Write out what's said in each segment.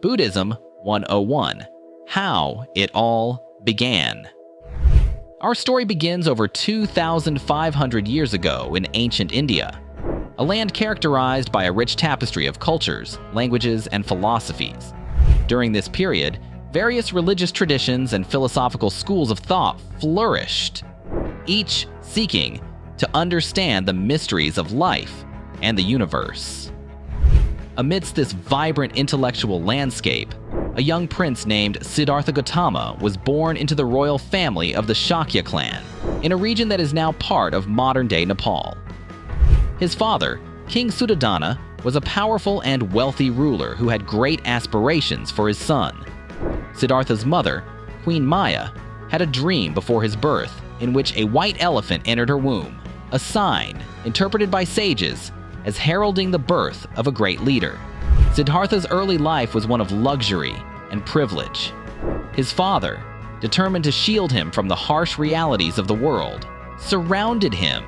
Buddhism 101. How it all began. Our story begins over 2,500 years ago in ancient India, a land characterized by a rich tapestry of cultures, languages, and philosophies. During this period, various religious traditions and philosophical schools of thought flourished, each seeking to understand the mysteries of life and the universe. Amidst this vibrant intellectual landscape, a young prince named Siddhartha Gautama was born into the royal family of the Shakya clan, in a region that is now part of modern-day Nepal. His father, King Suddhodana, was a powerful and wealthy ruler who had great aspirations for his son. Siddhartha's mother, Queen Maya, had a dream before his birth in which a white elephant entered her womb, a sign interpreted by sages as heralding the birth of a great leader. Siddhartha's early life was one of luxury and privilege. His father, determined to shield him from the harsh realities of the world, surrounded him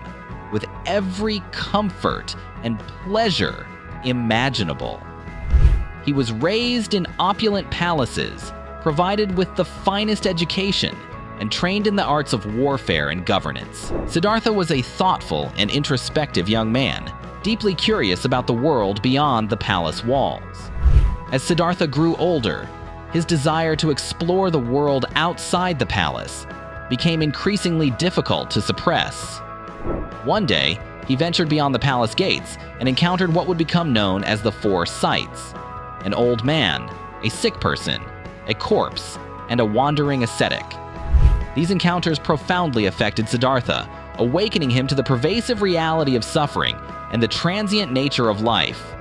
with every comfort and pleasure imaginable. He was raised in opulent palaces, provided with the finest education, and trained in the arts of warfare and governance. Siddhartha was a thoughtful and introspective young man, deeply curious about the world beyond the palace walls. As Siddhartha grew older, his desire to explore the world outside the palace became increasingly difficult to suppress. One day, he ventured beyond the palace gates and encountered what would become known as the Four Sights: an old man, a sick person, a corpse, and a wandering ascetic. These encounters profoundly affected Siddhartha, awakening him to the pervasive reality of suffering and the transient nature of life.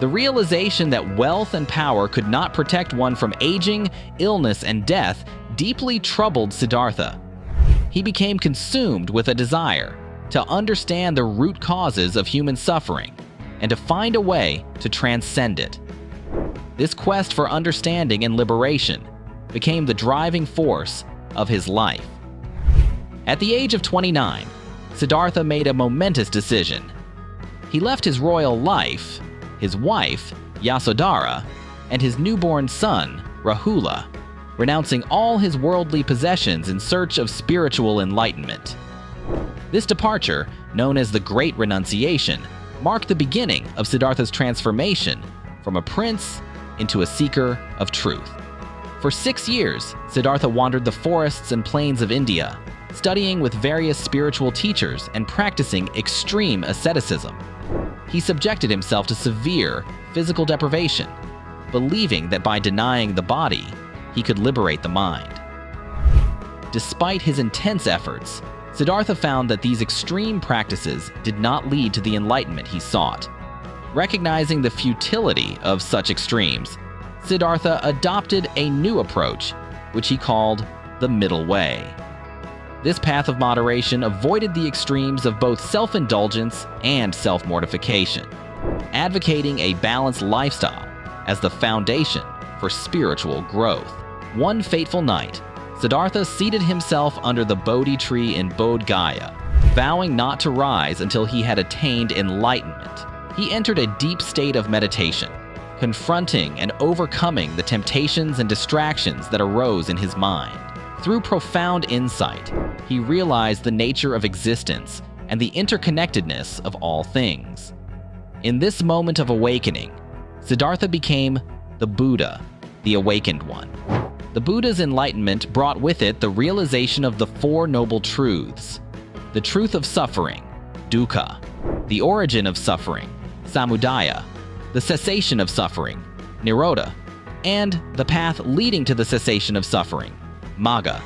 The realization that wealth and power could not protect one from aging, illness, and death deeply troubled Siddhartha. He became consumed with a desire to understand the root causes of human suffering and to find a way to transcend it. This quest for understanding and liberation became the driving force of his life. At the age of 29, Siddhartha made a momentous decision. He left his royal life, his wife, Yasodhara, and his newborn son, Rahula, renouncing all his worldly possessions in search of spiritual enlightenment. This departure, known as the Great Renunciation, marked the beginning of Siddhartha's transformation from a prince into a seeker of truth. For 6 years, Siddhartha wandered the forests and plains of India, studying with various spiritual teachers and practicing extreme asceticism. He subjected himself to severe physical deprivation, believing that by denying the body, he could liberate the mind. Despite his intense efforts, Siddhartha found that these extreme practices did not lead to the enlightenment he sought. Recognizing the futility of such extremes, Siddhartha adopted a new approach, which he called the middle way. This path of moderation avoided the extremes of both self-indulgence and self-mortification, advocating a balanced lifestyle as the foundation for spiritual growth. One fateful night, Siddhartha seated himself under the Bodhi tree in Bodh Gaya, vowing not to rise until he had attained enlightenment. He entered a deep state of meditation, confronting and overcoming the temptations and distractions that arose in his mind. Through profound insight, he realized the nature of existence and the interconnectedness of all things. In this moment of awakening, Siddhartha became the Buddha, the awakened one. The Buddha's enlightenment brought with it the realization of the Four Noble Truths: the truth of suffering, dukkha; the origin of suffering, samudaya; the cessation of suffering, nirodha; and the path leading to the cessation of suffering, magga.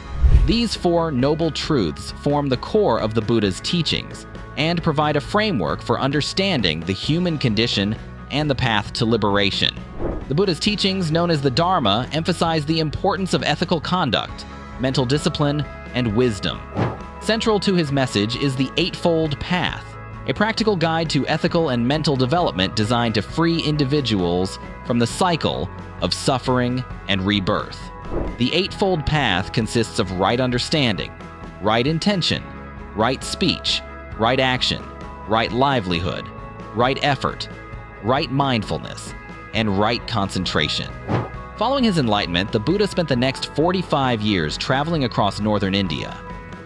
These four noble truths form the core of the Buddha's teachings and provide a framework for understanding the human condition and the path to liberation. The Buddha's teachings, known as the Dharma, emphasize the importance of ethical conduct, mental discipline, and wisdom. Central to his message is the Eightfold Path, a practical guide to ethical and mental development designed to free individuals from the cycle of suffering and rebirth. The Eightfold Path consists of right understanding, right intention, right speech, right action, right livelihood, right effort, right mindfulness, and right concentration. Following his enlightenment, the Buddha spent the next 45 years traveling across northern India,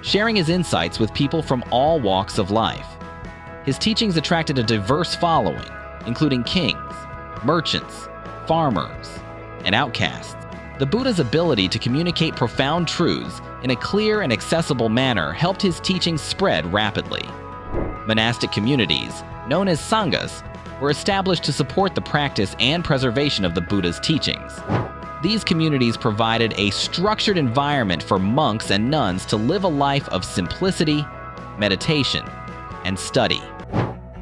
sharing his insights with people from all walks of life. His teachings attracted a diverse following, including kings, merchants, farmers, and outcasts. The Buddha's ability to communicate profound truths in a clear and accessible manner helped his teachings spread rapidly. Monastic communities, known as sanghas, were established to support the practice and preservation of the Buddha's teachings. These communities provided a structured environment for monks and nuns to live a life of simplicity, meditation, and study.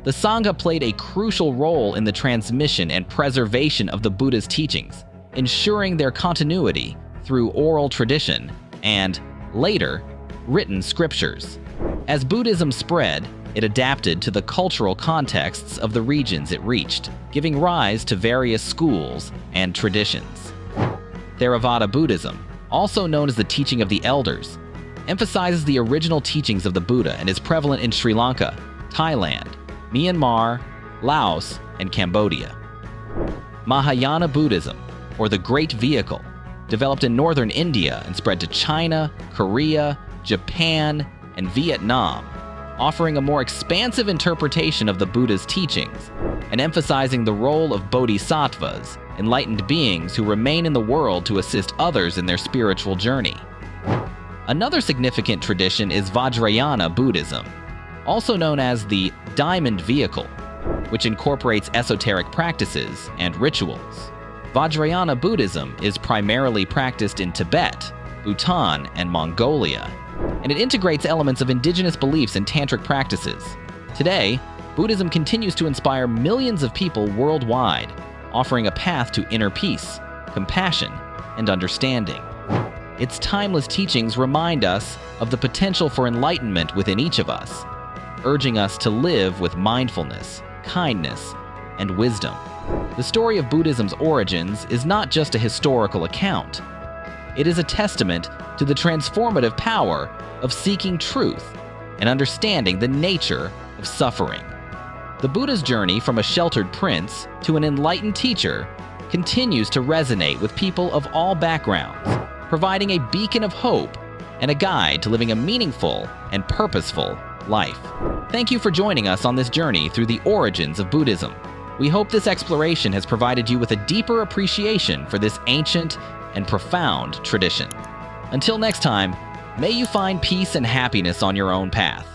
The Sangha played a crucial role in the transmission and preservation of the Buddha's teachings, ensuring their continuity through oral tradition and, later, written scriptures. As Buddhism spread, it adapted to the cultural contexts of the regions it reached, giving rise to various schools and traditions. Theravada Buddhism, also known as the teaching of the elders, emphasizes the original teachings of the Buddha and is prevalent in Sri Lanka, Thailand, Myanmar, Laos, and Cambodia. Mahayana Buddhism, or the Great Vehicle, developed in northern India and spread to China, Korea, Japan, and Vietnam, offering a more expansive interpretation of the Buddha's teachings and emphasizing the role of bodhisattvas, enlightened beings who remain in the world to assist others in their spiritual journey. Another significant tradition is Vajrayana Buddhism, also known as the Diamond Vehicle, which incorporates esoteric practices and rituals. Vajrayana Buddhism is primarily practiced in Tibet, Bhutan, and Mongolia, and it integrates elements of indigenous beliefs and tantric practices. Today, Buddhism continues to inspire millions of people worldwide, offering a path to inner peace, compassion, and understanding. Its timeless teachings remind us of the potential for enlightenment within each of us, urging us to live with mindfulness, kindness, and wisdom. The story of Buddhism's origins is not just a historical account. It is a testament to the transformative power of seeking truth and understanding the nature of suffering. The Buddha's journey from a sheltered prince to an enlightened teacher continues to resonate with people of all backgrounds, providing a beacon of hope and a guide to living a meaningful and purposeful life. Thank you for joining us on this journey through the origins of Buddhism. We hope this exploration has provided you with a deeper appreciation for this ancient and profound tradition. Until next time, may you find peace and happiness on your own path.